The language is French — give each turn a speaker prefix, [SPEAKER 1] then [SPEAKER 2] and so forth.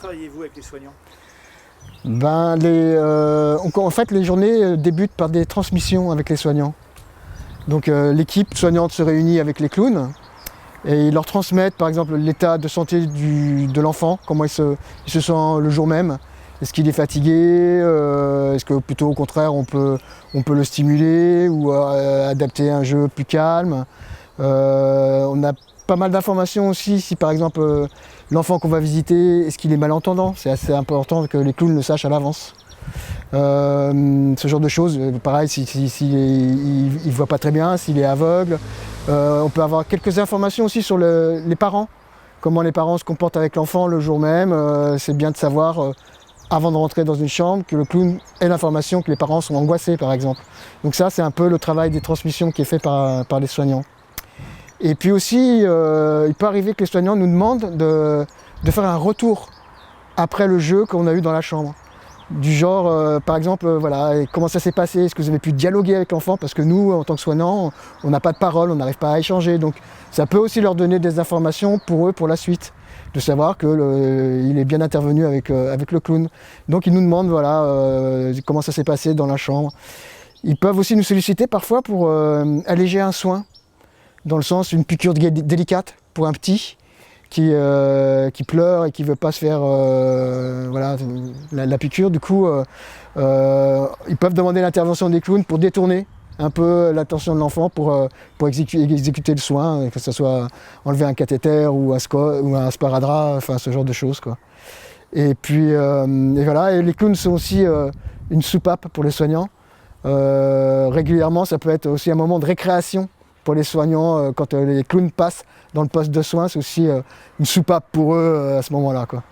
[SPEAKER 1] travaillez-vous avec les soignants?
[SPEAKER 2] En fait, les journées débutent par des transmissions avec les soignants. Donc l'équipe soignante se réunit avec les clowns et ils leur transmettent par exemple l'état de santé de l'enfant, comment il se sent le jour même. Est-ce qu'il est fatigué? Est-ce que plutôt au contraire on peut le stimuler ou adapter un jeu plus calme? On a pas mal d'informations aussi si par exemple l'enfant qu'on va visiter, est-ce qu'il est malentendant? C'est assez important que les clowns le sachent à l'avance. Ce genre de choses, pareil, s'il ne voit pas très bien, s'il est aveugle. On peut avoir quelques informations aussi sur les parents, comment les parents se comportent avec l'enfant le jour même. C'est bien de savoir, avant de rentrer dans une chambre, que le clown ait l'information que les parents sont angoissés, par exemple. Donc ça, c'est un peu le travail des transmissions qui est fait par les soignants. Et puis aussi, il peut arriver que les soignants nous demandent de faire un retour après le jeu qu'on a eu dans la chambre. Du genre, par exemple, voilà, comment ça s'est passé? Est-ce que vous avez pu dialoguer avec l'enfant? Parce que nous, en tant que soignants, on n'a pas de parole, on n'arrive pas à échanger. Donc ça peut aussi leur donner des informations pour eux, pour la suite. De savoir qu'il est bien intervenu avec le clown. Donc ils nous demandent voilà, comment ça s'est passé dans la chambre. Ils peuvent aussi nous solliciter parfois pour alléger un soin. Dans le sens, une piqûre délicate pour un petit qui pleure et qui ne veut pas se faire voilà, la piqûre. Du coup, ils peuvent demander l'intervention des clowns pour détourner un peu l'attention de l'enfant pour exécuter le soin, que ce soit enlever un cathéter ou un sparadrap, enfin ce genre de choses, quoi. Et puis voilà, et les clowns sont aussi une soupape pour les soignants. Régulièrement, ça peut être aussi un moment de récréation pour les soignants, quand les clowns passent dans le poste de soins, c'est aussi une soupape pour eux à ce moment-là, quoi.